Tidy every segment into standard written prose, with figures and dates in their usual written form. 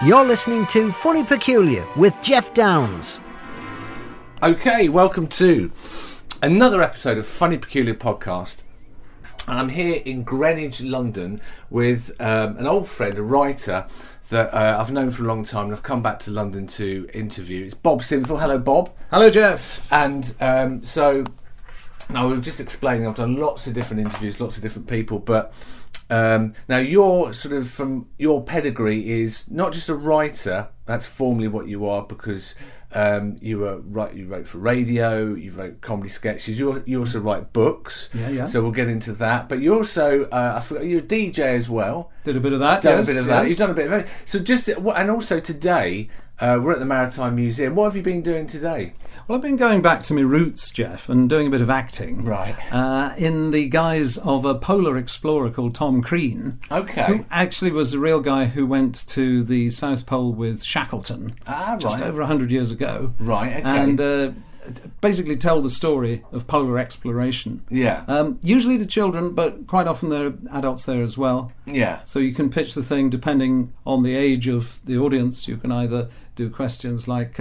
You're listening to Funny Peculiar with Jeff Downs. Okay, welcome to another episode of Funny Peculiar Podcast. And I'm here in Greenwich, London, with an old friend, a writer that I've known for a long time, and I've come back to London to interview. It's Bob Sinfield. Hello, Bob. Hello, Jeff. And so, now we were just explaining, I've done lots of different interviews, lots of different people, but now your sort of from your pedigree is not just a writer. That's formally what you are, because you wrote for radio, you wrote comedy sketches, you also write books. Yeah. So we'll get into that. But you also I forgot, you're a DJ as well. Did a bit of that. Done a bit of that. You've done a bit of everything. So and also today we're at the Maritime Museum. What have you been doing today? Well, I've been going back to my roots, Jeff, and doing a bit of acting. Right. In the guise of a polar explorer called Tom Crean. Okay. Who actually was the real guy who went to the South Pole with Shackleton. Just over 100 years ago. Right, okay. And basically tell the story of polar exploration. Yeah. Usually to children, but quite often there are adults there as well. Yeah. So you can pitch the thing depending on the age of the audience. You can either do questions like...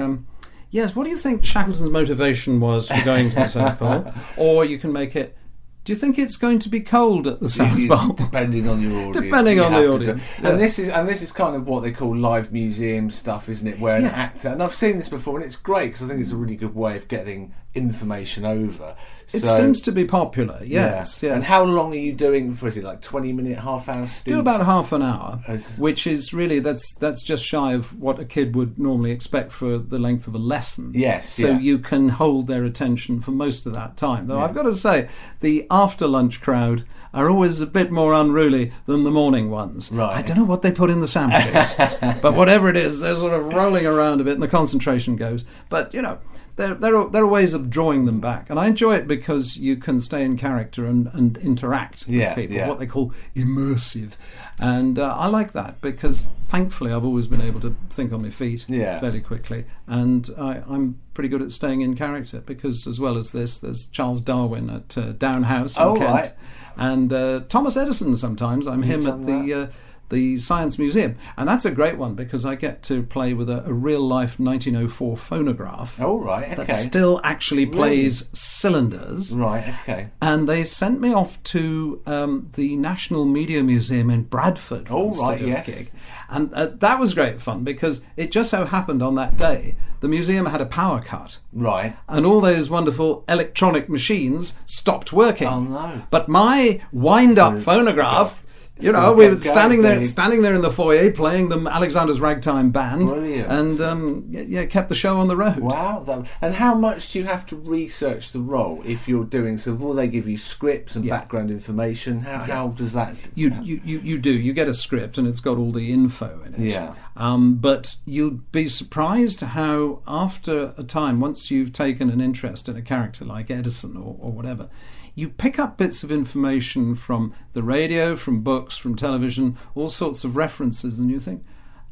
yes, what do you think Shackleton's motivation was for going to the South Pole? Or you can make it, do you think it's going to be cold at the South Pole? Depending on your audience. Depending on the audience. And this is kind of what they call live museum stuff, isn't it? Where an actor, and I've seen this before, and it's great because I think it's a really good way of getting information over. It seems to be popular, yes. And how long are you doing for, is it like 20-minute, half-hour stints? Do about half an hour, which is really, that's just shy of what a kid would normally expect for the length of a lesson. Yes, So you can hold their attention for most of that time. Though I've got to say, the after-lunch crowd are always a bit more unruly than the morning ones. Right. I don't know what they put in the sandwiches, but whatever it is, they're sort of rolling around a bit and the concentration goes. But, you know, there are ways of drawing them back, and I enjoy it because you can stay in character and interact with people, what they call immersive, and I like that because thankfully I've always been able to think on my feet fairly quickly, and I'm pretty good at staying in character because as well as this, there's Charles Darwin at Down House in Kent, right. and Thomas Edison sometimes. I'm him at the Science Museum, and that's a great one because I get to play with a real-life 1904 phonograph. Oh, right, okay. That still actually plays cylinders. Right, okay. And they sent me off to the National Media Museum in Bradford. Oh, right, to do a yes. gig. And that was great fun because it just so happened on that day the museum had a power cut. Right. And all those wonderful electronic machines stopped working. Oh, no. But my wind-up phonograph... You know, we were standing there in the foyer playing the Alexander's Ragtime Band. Brilliant. And kept the show on the road. Wow. And how much do you have to research the role if you're doing so? Will they give you scripts and background information? How does that? You do. You get a script and it's got all the info in it. Yeah. But you'll be surprised how after a time, once you've taken an interest in a character like Edison or whatever, you pick up bits of information from the radio, from books, from television, all sorts of references, and you think,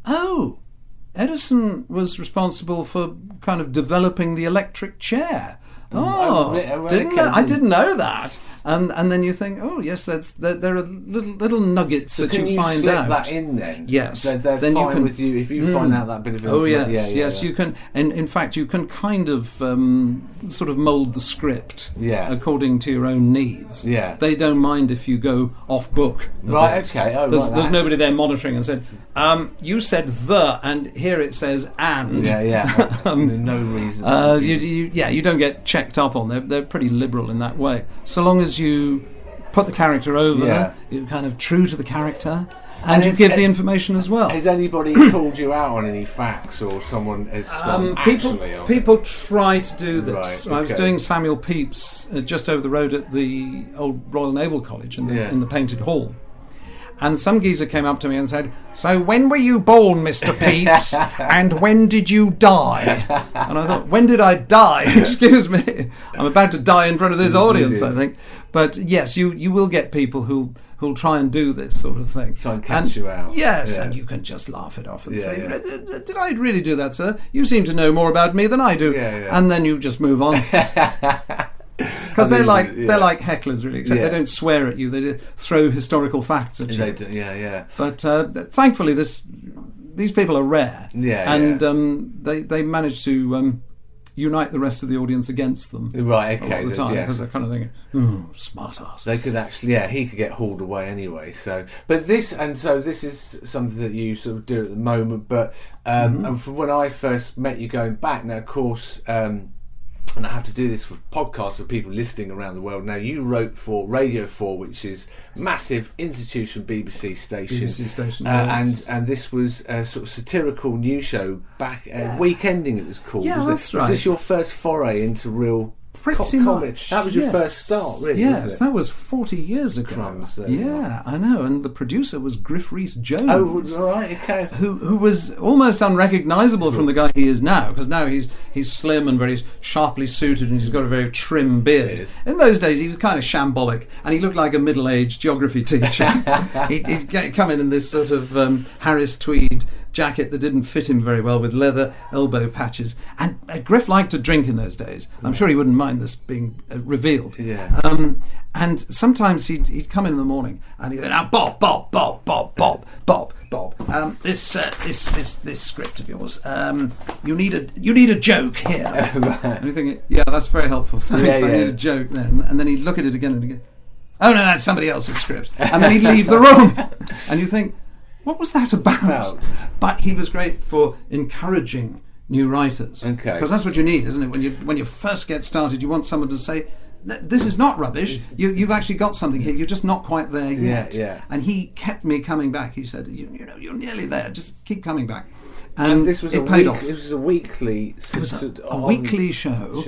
oh, Edison was responsible for kind of developing the electric chair. I didn't know that. And then you think, oh yes, there are little nuggets that you find slip out. That in then? Yes. They're then fine you can, with you if you find out that bit of information. Oh yes, you can. And in fact, you can kind of sort of mould the script according to your own needs. Yeah. They don't mind if you go off book. Right. Okay. Oh, there's nobody there monitoring and said, you said the, and here it says and. Yeah. No reason. You don't get checked up on. They're pretty liberal in that way. So long as you put the character over, you're kind of true to the character, and you give the information as well. Has anybody called you out on any facts, or someone has people try to do this. Right, okay. I was doing Samuel Pepys just over the road at the old Royal Naval College in the Painted Hall. And some geezer came up to me and said, "So when were you born, Mr. Pepys? And when did you die?" And I thought, when did I die? Excuse me. I'm about to die in front of this audience, I think. But yes, you will get people who'll try and do this sort of thing. Try and catch you out. Yes, and you can just laugh it off and say, "Did I really do that, sir? You seem to know more about me than I do." And then you just move on. Because they're like hecklers, really. Except they don't swear at you; they throw historical facts at you. They do, yeah. But thankfully, these people are rare. Yeah, and they managed to unite the rest of the audience against them. Right, okay. A lot of the time, yes. because they're kind of thinking, smart ass. They could actually, he could get hauled away anyway. So this is something that you sort of do at the moment. But and from when I first met you going back, now of course, and I have to do this for podcasts for people listening around the world. Now, you wrote for Radio 4, which is massive institution BBC station. BBC station, yes. And this was a sort of satirical news show back, Weekending it was called. Yeah, that's right. Was this your first foray into real Pretty comedy? much. That was your first start, really, Yes, wasn't it? that was 40 years ago. Crumbs, I know. And the producer was Griff Rhys-Jones. Oh, right, okay. Who was almost unrecognisable from the guy he is now, because now he's slim and very sharply suited, and he's got a very trim beard. In those days, he was kind of shambolic, and he looked like a middle-aged geography teacher. He'd come in this sort of Harris tweed jacket that didn't fit him very well, with leather elbow patches. And Griff liked to drink in those days. I'm sure he wouldn't mind this being revealed. Yeah. And sometimes he'd come in the morning and he'd say, "Now, Bob, this script of yours, you need a joke here." And you're thinking, yeah, that's very helpful. Thanks. I need a joke then. And then he'd look at it again and he'd go, "Oh no, that's somebody else's script." And then he'd leave the room. And you think, what was that about? But he was great for encouraging new writers. Okay. Because that's what you need, isn't it? When you first get started, you want someone to say, "This is not rubbish. You've actually got something here. You're just not quite there yet." Yeah. And he kept me coming back. He said, "You know, you're nearly there. Just keep coming back." And this was paid off. It was a weekly. It was a weekly show.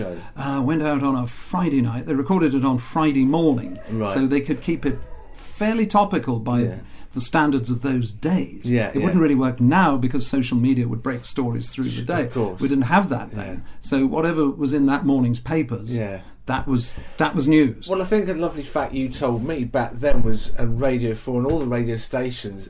Went out on a Friday night. They recorded it on Friday morning, so they could keep it fairly topical by the standards of those days. It wouldn't really work now, because social media would break stories through the day. Of course. We didn't have that then. So whatever was in that morning's papers, that was news. Well, I think a lovely fact you told me back then was Radio 4 and all the radio stations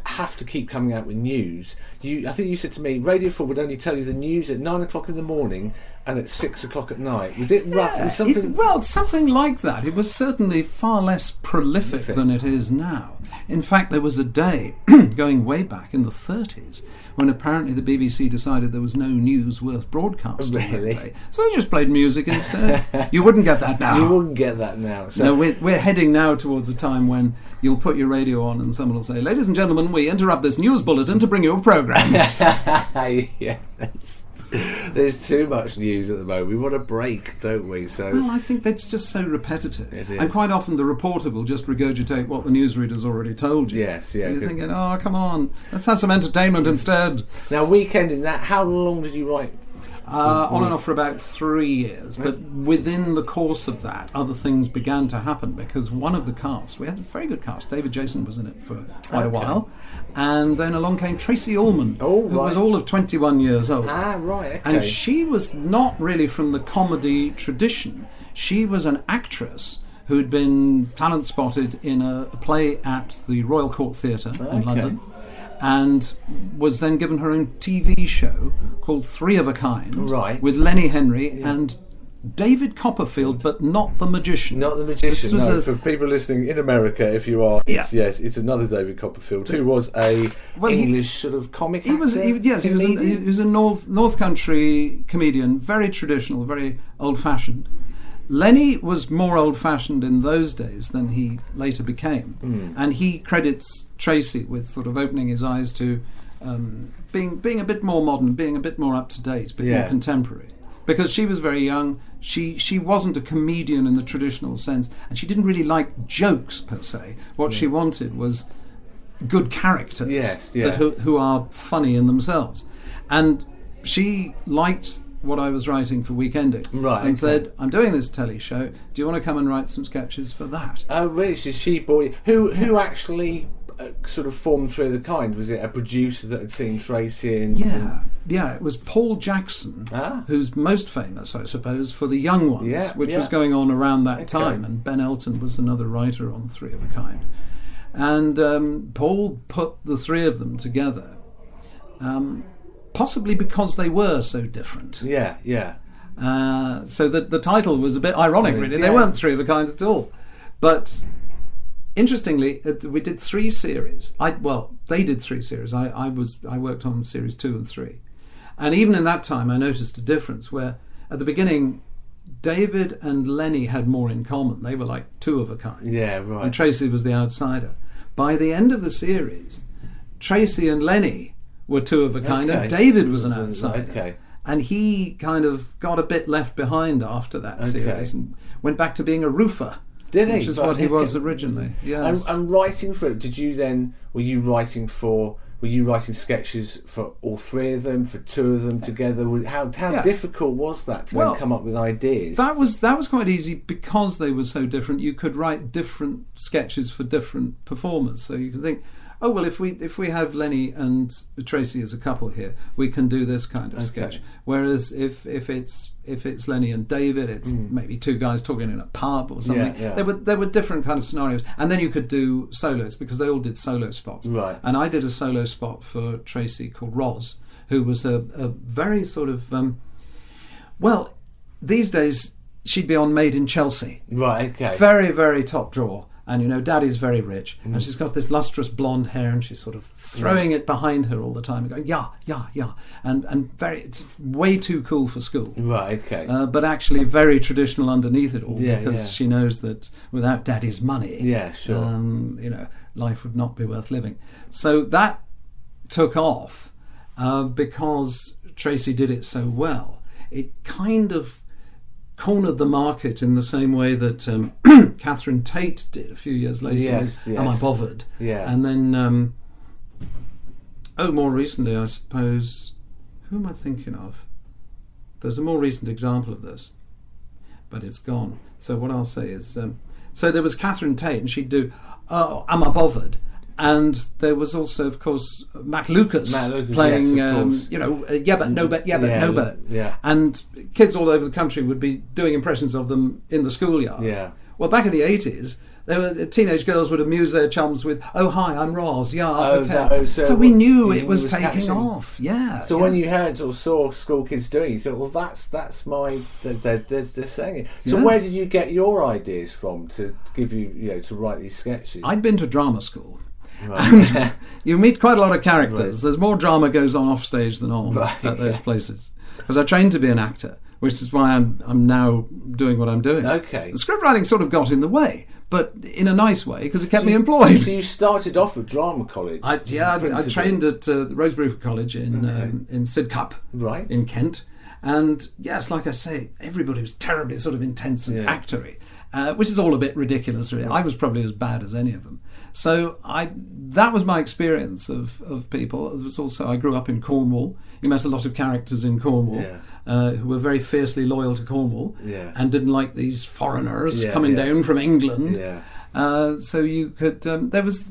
have to keep coming out with news. I think you said to me, Radio 4 would only tell you the news at 9 o'clock in the morning and at 6 o'clock at night. Was it rough? Yeah, something like that. It was certainly far less prolific than it is now. In fact, there was a day, going way back in the 30s, when apparently the BBC decided there was no news worth broadcasting that day. So they just played music instead. You wouldn't get that now. You wouldn't get that now. So. No, we're heading now towards a time when you'll put your radio on and someone will say, "Ladies and gentlemen, we interrupt this news bulletin to bring you a programme." There's too much news at the moment. We want a break, don't we? Well, I think that's just so repetitive. It is. And quite often the reporter will just regurgitate what the newsreader's already told you. Yes, So you're thinking, oh, come on, let's have some entertainment instead. Now, Weekending, how long did you write? On and off for about 3 years, but within the course of that, other things began to happen, because one of the cast, we had a very good cast, David Jason was in it for quite a while, and then along came Tracey Ullman, who was all of 21 years old. And she was not really from the comedy tradition. She was an actress who had been talent spotted in a play at the Royal Court Theatre in London, and was then given her own TV show called Three of a Kind, with Lenny Henry and David Copperfield, but not the magician. Not the magician. No, for people listening in America, if you are, it's another David Copperfield, who was English sort of comic actor. He was a North Country comedian, very traditional, very old-fashioned. Lenny was more old-fashioned in those days than he later became, and he credits Tracey with sort of opening his eyes to being a bit more modern, being a bit more up-to-date, a bit more contemporary. Because she was very young, she wasn't a comedian in the traditional sense, and she didn't really like jokes per se. What she wanted was good characters who are funny in themselves. And she liked what I was writing for Weekending, and said, "I'm doing this telly show. Do you want to come and write some sketches for that?" Oh, really? Who actually sort of formed Three of the Kind? Was it a producer that had seen Tracey? It was Paul Jackson, who's most famous, I suppose, for The Young Ones, which was going on around that time, and Ben Elton was another writer on Three of a Kind. And Paul put the three of them together. Possibly because they were so different. So that the title was a bit ironic, really. They weren't Three of a Kind at all. But interestingly, we did 3 series. They did 3 series. I worked on series 2 and 3, and even in that time, I noticed a difference where at the beginning, David and Lenny had more in common. They were like two of a kind. Yeah, right. And Tracey was the outsider. By the end of the series, Tracey and Lenny were two of a kind, and David was an outsider. Okay. And he kind of got a bit left behind after that series and went back to being a roofer. Did he? Which is what he was originally. Yes. And writing for it, were you writing sketches for all 3 of them, for 2 of them together? How difficult was that to then come up with ideas? That was quite easy because they were so different. You could write different sketches for different performers. So you can think, oh well, if we have Lenny and Tracey as a couple here, we can do this kind of sketch. Whereas if it's Lenny and David, it's maybe 2 guys talking in a pub or something. Yeah. There were different kind of scenarios, and then you could do solos because they all did solo spots. Right. And I did a solo spot for Tracey called Roz, who was a very sort of these days she'd be on Made in Chelsea. Right. Okay. Very, very top drawer. And Daddy's very rich, and she's got this lustrous blonde hair, and she's sort of throwing it behind her all the time, and going yeah, and it's way too cool for school. Right, okay. But actually very traditional underneath it all, because she knows that without Daddy's money, life would not be worth living. So that took off because Tracey did it so well. It kind of cornered the market in the same way that Catherine Tate did a few years later with Am I Bothered? Yeah. And then, more recently, I suppose, who am I thinking of? There's a more recent example of this, but it's gone. So what I'll say is, so there was Catherine Tate, and she'd do Am I Bothered? And there was also, of course, Matt Lucas playing, yeah but no but, no but. Yeah. And kids all over the country would be doing impressions of them in the schoolyard. Yeah. Well, back in the 80s, teenage girls would amuse their chums with, oh, hi, I'm Roz, so we knew it was taking off, So when you heard or saw school kids doing it, you thought, well, that's my, they're saying it. So where did you get your ideas from to give you, to write these sketches? I'd been to drama school. Right. And you meet quite a lot of characters. Right. There's more drama goes on off stage than on at those places. Because I trained to be an actor, which is why I'm now doing what I'm doing. Okay. The script writing sort of got in the way, but in a nice way because it kept me employed. So you started off at drama college? I trained at the Rosebery College in Sidcup, right, in Kent. And yes, like I say, everybody was terribly sort of intense and actory. Which is all a bit ridiculous, really. I was probably as bad as any of them. So that was my experience of people. It was also, I grew up in Cornwall. You met a lot of characters in Cornwall who were very fiercely loyal to Cornwall and didn't like these foreigners coming down from England. So you could, there was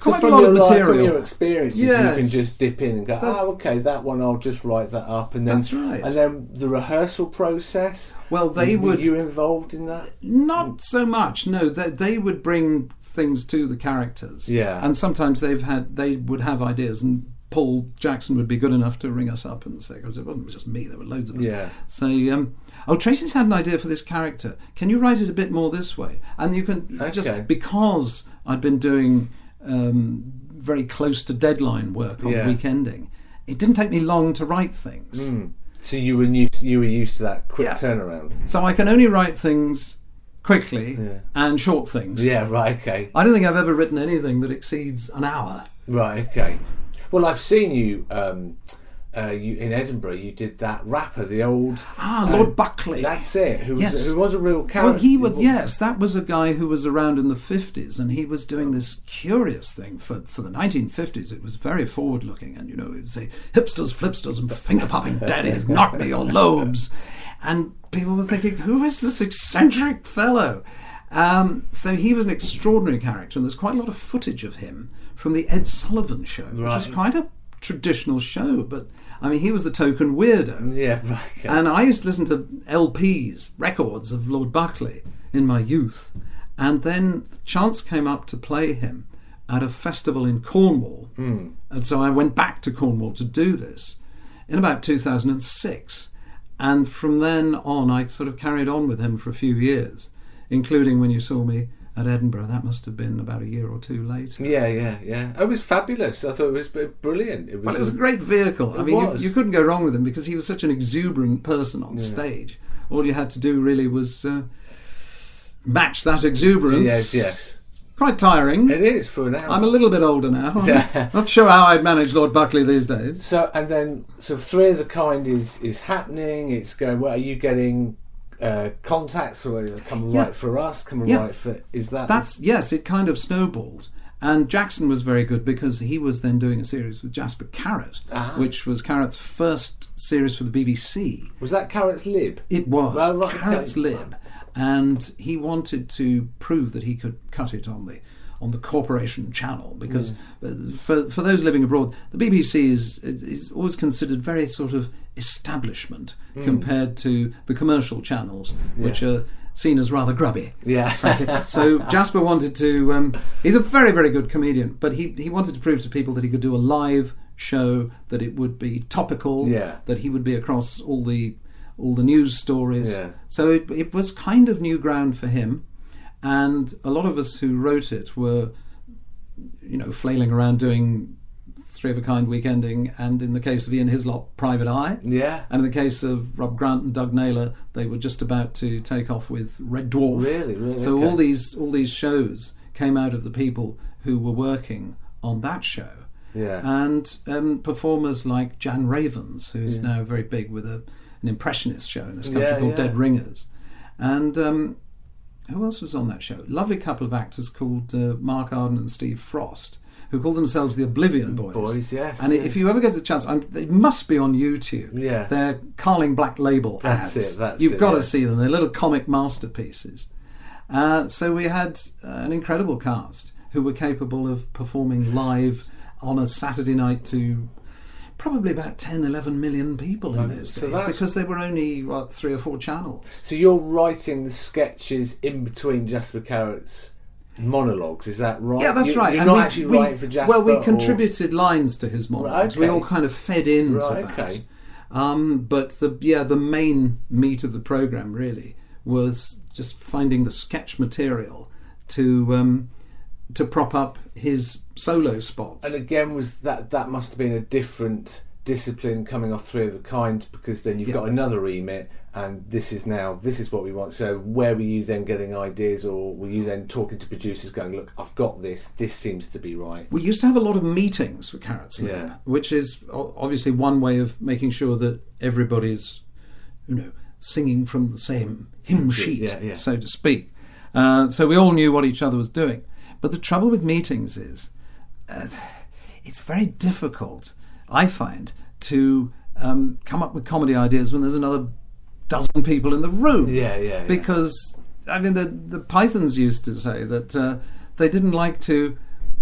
quite a lot of material. From your experiences, you can just dip in and go, okay, that one, I'll just write that up. And then, that's right. And then the rehearsal process, well, were you involved in that? Not so much, no. They would bring things to the characters. Yeah. And sometimes they would have ideas, and Paul Jackson would be good enough to ring us up and say, because it wasn't just me, there were loads of us. Yeah. Say, Tracey's had an idea for this character. Can you write it a bit more this way? And you can just, because I'd been doing very close to deadline work on weekending, it didn't take me long to write things. So you were used to that quick turnaround. So I can only write things quickly and short things. Yeah, right, okay. I don't think I've ever written anything that exceeds an hour. Right, okay. Well, I've seen you in Edinburgh. You did that rapper, the old Lord Buckley. That's it. Who was a real character. Well, he was. Yes, that was a guy who was around in the 50s, and he was doing this curious thing for the 1950s. It was very forward looking, and it would say hipsters, flipsters, and finger popping daddies, knock me your lobes, and people were thinking, who is this eccentric fellow? So he was an extraordinary character, and there's quite a lot of footage of him from the Ed Sullivan Show, which was quite a traditional show, but I mean, he was the token weirdo. Yeah, right. Okay. And I used to listen to LPs, records of Lord Buckley in my youth, and then the chance came up to play him at a festival in Cornwall, and so I went back to Cornwall to do this in about 2006, and from then on I sort of carried on with him for a few years, including when you saw me at Edinburgh. That must have been about a year or two later. Yeah. It was fabulous. I thought it was brilliant. Well, it was a great vehicle. I mean, you couldn't go wrong with him because he was such an exuberant person on stage. All you had to do really was match that exuberance. Yes. Quite tiring. It is for an hour. I'm a little bit older now. I'm not sure how I'd manage Lord Buckley these days. So Three of the Kind is happening. It's going. Well, are you getting contacts for come and write for us? Come and write for. Is that? Yes. It kind of snowballed. And Jackson was very good because he was then doing a series with Jasper Carrott, which was Carrott's first series for the BBC. Was that Carrott's Lib? It was Carrott's Lib. And he wanted to prove that he could cut it on the corporation channel, because for those living abroad, the BBC is always considered very sort of establishment compared to the commercial channels, which are seen as rather grubby. Yeah. So Jasper wanted to. He's a very, very good comedian, but he wanted to prove to people that he could do a live show, that it would be topical, that he would be across all the news stories. Yeah. So it was kind of new ground for him, and a lot of us who wrote it were, flailing around doing Three of a Kind weekending, and in the case of Ian Hislop, Private Eye. Yeah. And in the case of Rob Grant and Doug Naylor, they were just about to take off with Red Dwarf. Really. So all these shows came out of the people who were working on that show. Yeah. And performers like Jan Ravens, who's now very big with an impressionist show in this country called Dead Ringers. And who else was on that show? Lovely couple of actors called Mark Arden and Steve Frost, who call themselves the Oblivion Boys. And if you ever get the chance, they must be on YouTube. Yeah. They're Carling Black Label ads. You've got to see them. They're little comic masterpieces. So we had an incredible cast who were capable of performing live on a Saturday night to probably about 10, 11 million people in those days, because there were only 3 or 4 channels. So you're writing the sketches in between Jasper Carrott's monologues, is that right? Yeah, that's right. You're and not actually writing for Jasper? Well, we contributed lines to his monologues. Right, okay. We all kind of fed into that. Okay. But the main meat of the programme really was just finding the sketch material to prop up his solo spots. And again, was that must have been a different discipline coming off Three of a Kind, because then you've got another remit, and this is what we want. So where were you then getting ideas, or were you then talking to producers going, look, I've got this seems to be right? We used to have a lot of meetings for Carrott's Lib, which is obviously one way of making sure that everybody's singing from the same hymn sheet, so to speak. So we all knew what each other was doing. But the trouble with meetings is it's very difficult, I find, to come up with comedy ideas when there's another dozen people in the room. Because, I mean, the Pythons used to say that they didn't like to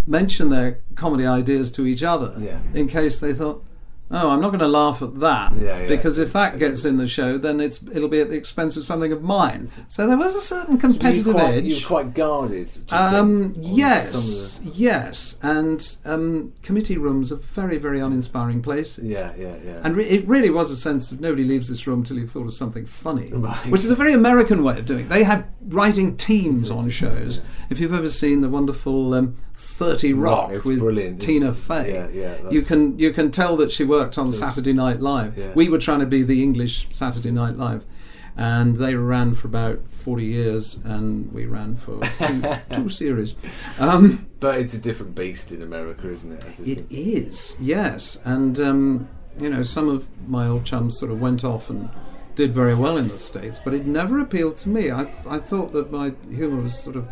mention their comedy ideas to each other in case they thought, oh, I'm not going to laugh at that, because if that gets in the show, then it'll be at the expense of something of mine. So there was a certain competitive edge. You were quite guarded. Yes, and committee rooms are very, very uninspiring places. And it really was a sense of nobody leaves this room till you've thought of something funny, which is a very American way of doing it. They have writing teams on shows. If you've ever seen the wonderful 30 Rock with brilliant. Tina Fey, you can tell that she worked on Saturday Night Live. We were trying to be the English Saturday Night Live, and they ran for about 40 years, and we ran for two series. But it's a different beast in America, isn't it? It is, yes. And some of my old chums sort of went off and did very well in the States, but it never appealed to me. I thought that my humour was sort of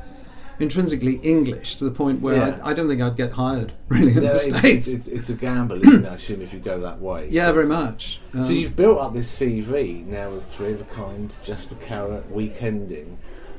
intrinsically English, to the point where I don't think I'd get hired really in the States. It's a gamble, isn't it, I assume, if you go that way. Very much. So you've built up this CV now with Three of a Kind, Jasper Carrott, Weekending,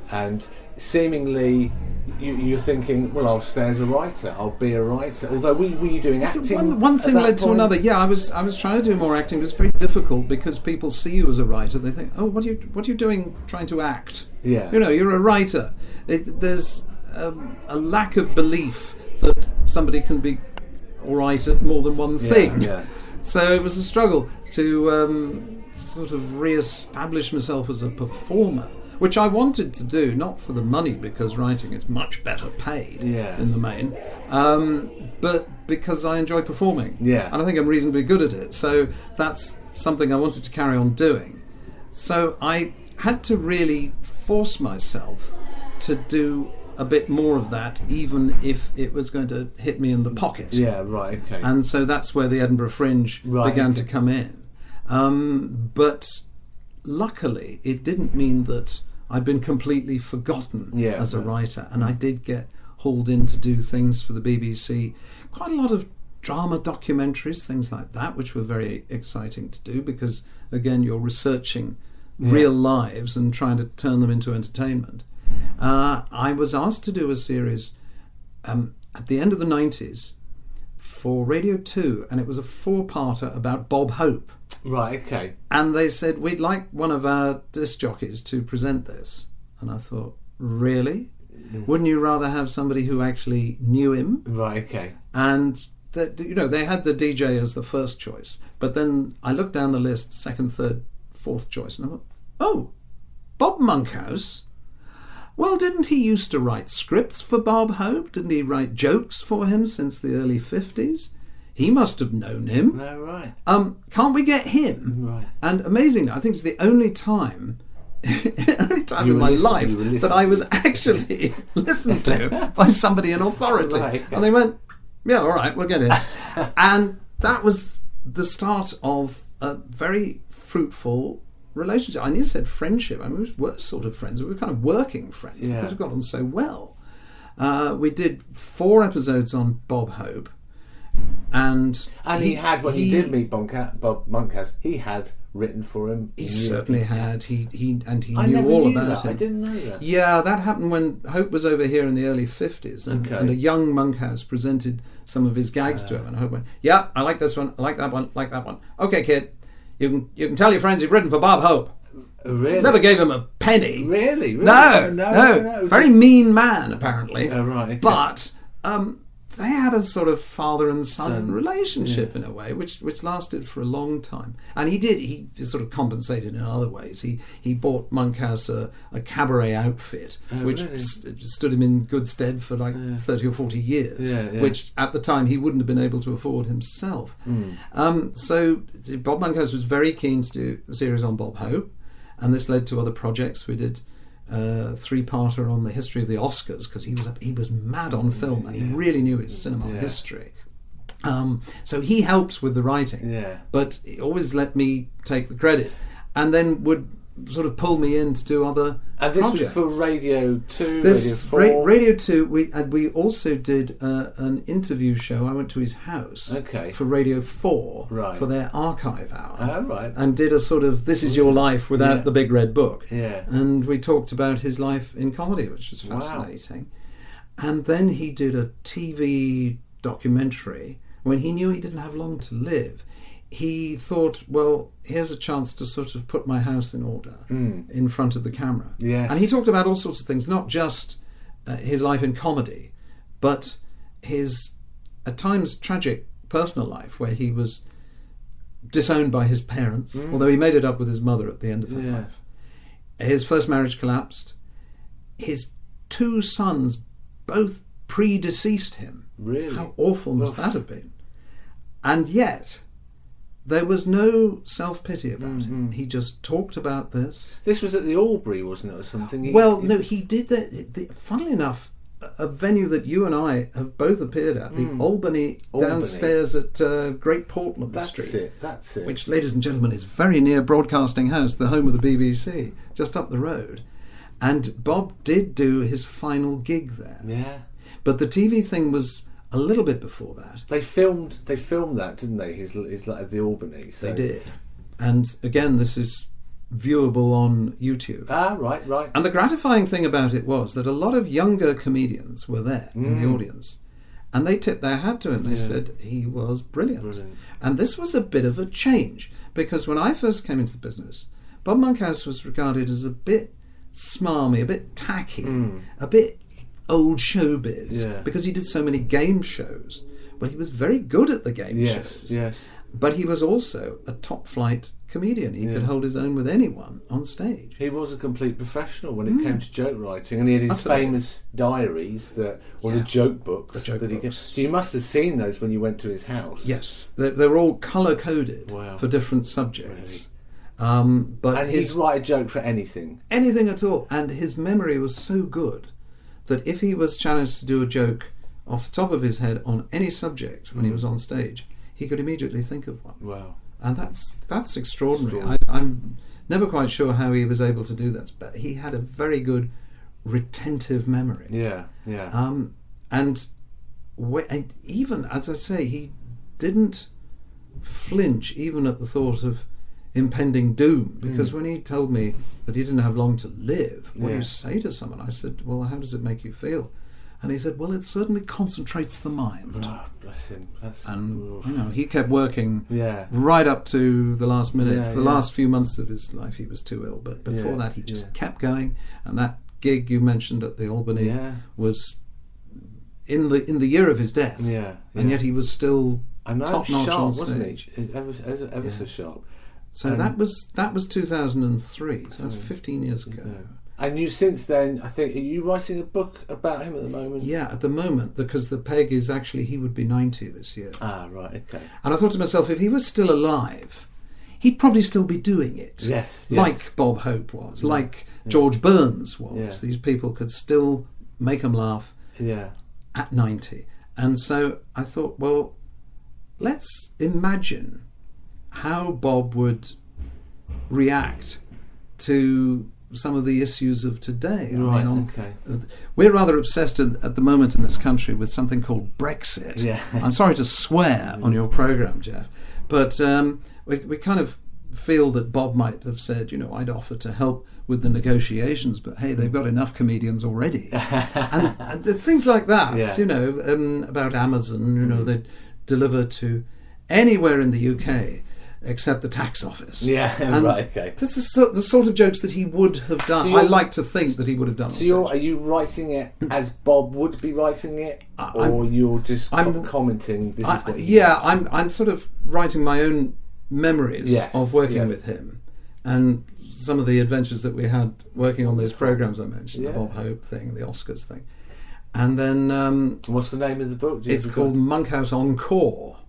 and seemingly you're thinking, well, I'll stay as a writer, I'll be a writer. Although were you doing acting? One thing led to another. I was trying to do more acting, but it's very difficult because people see you as a writer. They think, oh, what are you doing trying to act? You're a writer. There's a lack of belief that somebody can be all right at more than one thing. So it was a struggle to sort of re-establish myself as a performer which I wanted to do, not for the money, because writing is much better paid in the main, but because I enjoy performing. Yeah. And I think I'm reasonably good at it. So that's something I wanted to carry on doing. So I had to really force myself to do a bit more of that, even if it was going to hit me in the pocket. Yeah, right, okay. And so that's where the Edinburgh Fringe began to come in. But luckily, it didn't mean that I'd been completely forgotten as a writer, and I did get hauled in to do things for the BBC, quite a lot of drama documentaries, things like that, which were very exciting to do because, again, you're researching real lives and trying to turn them into entertainment. I was asked to do a series at the end of the 90s for Radio 2, and it was a 4-parter about Bob Hope. Right, okay. And they said, we'd like one of our disc jockeys to present this. And I thought, really? Wouldn't you rather have somebody who actually knew him? Right, okay. And they had the DJ as the first choice, but then I looked down the list, second, third, fourth choice, and I thought, oh, Bob Monkhouse. Well, didn't he used to write scripts for Bob Hope? Didn't he write jokes for him since the early 50s? He must have known him. No, right. Can't we get him? Right. And amazingly, I think it's the only time in my life that I was actually listened to by somebody in authority. Right. And they went, yeah, all right, we'll get it. And that was the start of a very fruitful relationship. I nearly said friendship. I mean, we were sort of friends. We were kind of working friends because we got on so well. We did 4 episodes on Bob Hope. And he had, when he did meet Bob Monkhouse, he had written for him. He certainly had. He I knew never all knew about that. him. I didn't know that. Yeah, that happened when Hope was over here in the early 50s, and a young Monkhouse presented some of his gags to him, and Hope went, yeah, I like this one, I like that one, like that one. Okay, kid, you can tell your friends you've written for Bob Hope. Really? Never gave him a penny. Really? No. Very mean man, apparently. Oh, right. Okay. But they had a sort of father and son relationship in a way, which lasted for a long time. And he sort of compensated in other ways. He bought Monkhouse a cabaret outfit, which really? stood him in good stead for 30 or 40 years, which at the time he wouldn't have been able to afford himself. So Bob Monkhouse was very keen to do a series on Bob Hope, and this led to other projects. We did 3-parter on the history of the Oscars, because he was mad on film and he really knew his cinema history. So he helps with the writing, but he always let me take the credit, and then would sort of pull me in to do other projects. Was for Radio 2, Radio 4? Radio 2, we also did an interview show. I went to his house for Radio 4 for their archive hour. Oh, right. And did a sort of This Is Your Life without the big red book. Yeah. And we talked about his life in comedy, which was fascinating. Wow. And then he did a TV documentary when he knew he didn't have long to live. He thought, well, here's a chance to sort of put my house in order in front of the camera. Yes. And he talked about all sorts of things, not just his life in comedy, but his, at times, tragic personal life, where he was disowned by his parents, although he made it up with his mother at the end of her life. His first marriage collapsed. His 2 sons both predeceased him. Really? How awful must that have been? And yet there was no self-pity about him. He just talked about this. This was at the Albury, wasn't it, or something? No, he did that. Funnily enough, a venue that you and I have both appeared at, the Albany downstairs at Great Portland Street. That's it. Which, ladies and gentlemen, is very near Broadcasting House, the home of the BBC, just up the road. And Bob did do his final gig there. Yeah. But the TV thing was a little bit before that. They filmed that, didn't they? His like at the Albany. So. They did. And again, this is viewable on YouTube. Ah, right. And the gratifying thing about it was that a lot of younger comedians were there in the audience, and they tipped their hat to him. They said he was brilliant. And this was a bit of a change, because when I first came into the business, Bob Monkhouse was regarded as a bit smarmy, a bit tacky, a bit old showbiz, because he did so many game shows. Well, he was very good at the game shows. Yes. But he was also a top-flight comedian. He could hold his own with anyone on stage. He was a complete professional when it came to joke writing, and he had his famous diaries the joke books. So you must have seen those when you went to his house. Yes, they're all colour-coded for different subjects. Really? But he'd write a joke for anything. Anything at all. And his memory was so good that if he was challenged to do a joke off the top of his head on any subject when he was on stage, he could immediately think of one. Wow. And that's extraordinary. I'm never quite sure how he was able to do that, but he had a very good retentive memory. Yeah. And even, as I say, he didn't flinch even at the thought of impending doom, because when he told me that he didn't have long to live, what do you say to someone? I said, well, how does it make you feel? And he said, well, it certainly concentrates the mind. Oh, bless him. He kept working right up to the last minute. For the last few months of his life, he was too ill. But before that, he just kept going. And that gig you mentioned at the Albany was in the year of his death. And yet he was still top-notch on stage. Ever so sharp. So that was 2003. So that's 15 years ago. And you, since then, I think, are you writing a book about him at the moment? Yeah, at the moment, because the peg is actually, he would be 90 this year. Ah, right, okay. And I thought to myself, if he was still alive, he'd probably still be doing it. Yes. Like Bob Hope was, like George Burns was. Yeah. These people could still make him laugh at 90. And so I thought, well, let's imagine how Bob would react to some of the issues of today. We're rather obsessed at the moment in this country with something called Brexit. Yeah. I'm sorry to swear on your programme, Jeff, but we kind of feel that Bob might have said, I'd offer to help with the negotiations, but hey, they've got enough comedians already. and things like that, about Amazon, they deliver to anywhere in the UK except the tax office. This is the sort of jokes that he would have done. I like to think that he would have done. So are you writing it as Bob would be writing it, or you're just commenting? This is what he does? I'm sort of writing my own memories of working with him, and some of the adventures that we had working on those programs I mentioned, the Bob Hope thing, the Oscars thing, and then what's the name of the book? It's called Monkhouse Encore.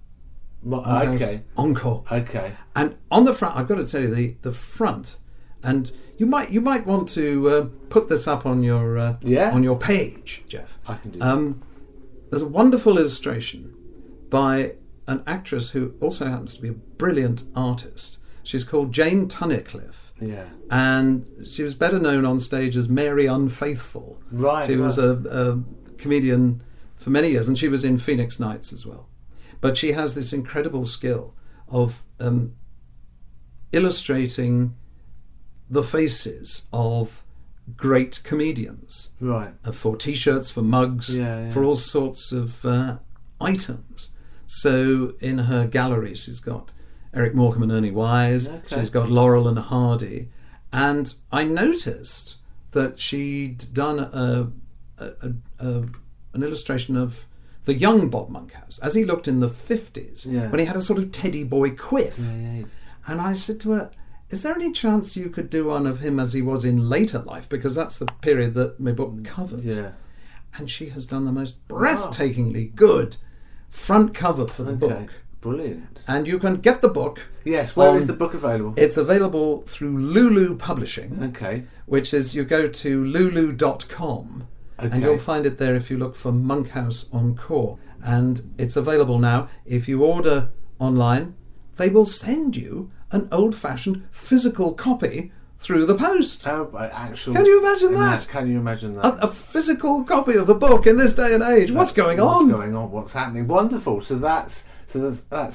Encore. Okay. And on the front, I've got to tell you the front, and you might want to put this up on your page, Jeff. I can do that. There's a wonderful illustration by an actress who also happens to be a brilliant artist. She's called Jane Tunnicliffe. Yeah. And she was better known on stage as Mary Unfaithful. Right. She was a comedian for many years, and she was in Phoenix Nights as well. But she has this incredible skill of illustrating the faces of great comedians. Right. For T-shirts, for mugs, for all sorts of items. So in her gallery, she's got Eric Morecambe and Ernie Wise. Okay. She's got Laurel and Hardy. And I noticed that she'd done an illustration of the young Bob Monkhouse, as he looked in the 50s, when he had a sort of teddy boy quiff. And I said to her, is there any chance you could do one of him as he was in later life? Because that's the period that my book covers. Yeah. And she has done the most breathtakingly good front cover for the book. Brilliant. And you can get the book. Yes, where is the book available? It's available through Lulu Publishing. Okay. Which is, you go to lulu.com. Okay. And you'll find it there if you look for Monkhouse Encore. And it's available now. If you order online, they will send you an old-fashioned physical copy through the post. Can you imagine that? Can you imagine that? A physical copy of a book in this day and age. What's going on? What's going on? What's happening? Wonderful. So that's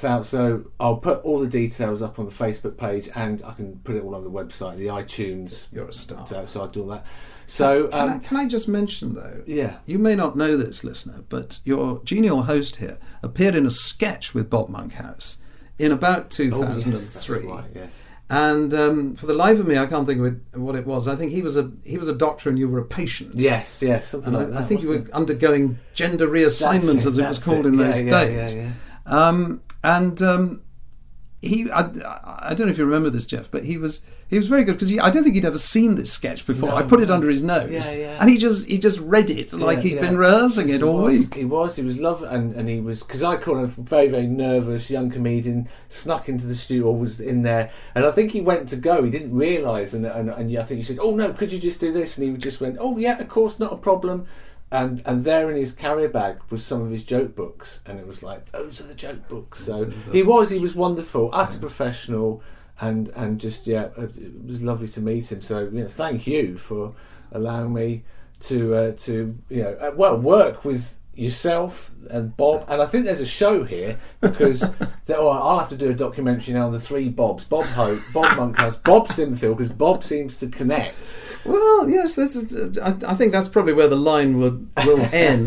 out. So I'll put all the details up on the Facebook page, and I can put it all on the website, the iTunes. You're a star. So I'll do all that. So can I just mention though? Yeah. You may not know this, listener, but your genial host here appeared in a sketch with Bob Monkhouse in about 2003. That's right, yes. And for the life of me, I can't think of what it was. I think he was a doctor and you were a patient. Yes, something like that. I think you were undergoing gender reassignment, as it was called in those days. Yeah. I don't know if you remember this, Jeff, but he was very good because I don't think he'd ever seen this sketch before. I put it under his nose, and he just read it like he'd been rehearsing it all week. He was lovely, and he was, because I called him a very, very nervous young comedian, snuck into the studio, was in there, and I think he went to go. He didn't realise, and I think he said, "Oh no, could you just do this?" And he just went, "Oh yeah, of course, not a problem." And there in his carrier bag was some of his joke books, and it was like, those are the joke books. So he was wonderful, utter professional, and just it was lovely to meet him. So thank you for allowing me to work with yourself and Bob. And I think there's a show here because I'll have to do a documentary now on the three Bobs: Bob Hope, Bob Monkhouse, Bob Sinfield, because Bob seems to connect. Well, yes, I think that's probably where the line will end.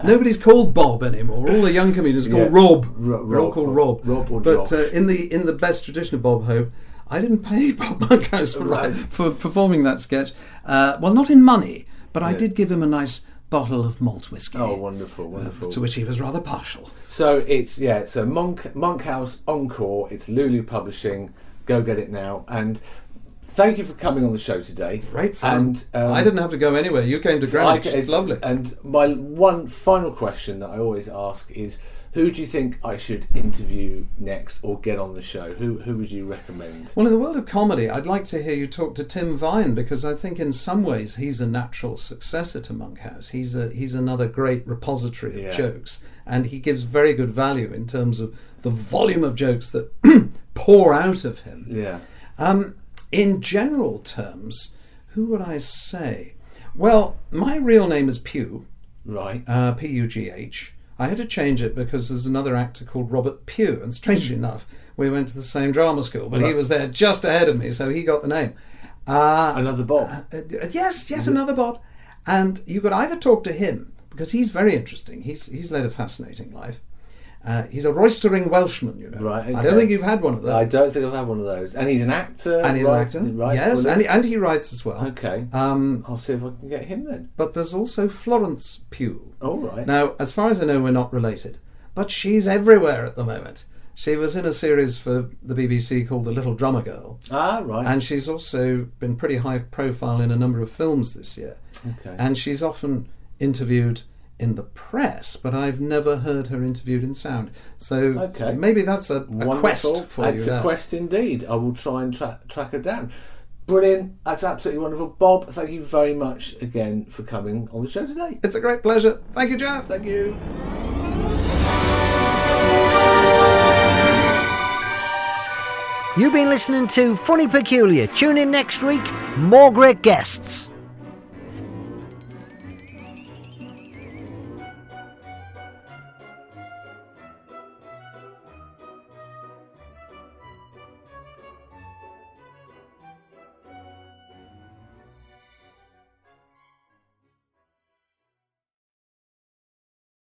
Nobody's called Bob anymore. All the young comedians are called Rob. They're all called Rob. Rob or but Josh. In the best tradition of Bob Hope, I didn't pay Bob Monkhouse for performing that sketch. Well, not in money, but I did give him a nice bottle of malt whiskey. Oh, wonderful. To which he was rather partial. So it's Monkhouse Encore. It's Lulu Publishing. Go get it now. And thank you for coming on the show today. Great fun. And I didn't have to go anywhere. You came to Greenwich. It's lovely. And my one final question that I always ask is, who do you think I should interview next or get on the show? Who would you recommend? Well, in the world of comedy, I'd like to hear you talk to Tim Vine, because I think in some ways he's a natural successor to Monkhouse. He's another great repository of jokes, and he gives very good value in terms of the volume of jokes that pour out of him. Yeah. In general terms, who would I say? Well, my real name is Pugh. Right. P-U-G-H. I had to change it because there's another actor called Robert Pugh, and strangely enough, we went to the same drama school, but he was there just ahead of me, so he got the name. Another Bob. Yes, another Bob. And you could either talk to him, because he's very interesting. He's led a fascinating life. He's a roistering Welshman, you know. Right. Okay. I don't think you've had one of those. I don't think I've had one of those. And he's an actor. Right? Yes, and he writes as well. Okay. I'll see if I can get him then. But there's also Florence Pugh. Oh, right. Now, as far as I know, we're not related. But she's everywhere at the moment. She was in a series for the BBC called The Little Drummer Girl. Ah, right. And she's also been pretty high profile in a number of films this year. Okay. And she's often interviewed in the press, but I've never heard her interviewed in sound. So maybe that's a quest for you. It's a quest indeed. I will try and track her down. Brilliant. That's absolutely wonderful. Bob, thank you very much again for coming on the show today. It's a great pleasure. Thank you, Jeff. Thank you. You've been listening to Funny Peculiar. Tune in next week. More great guests.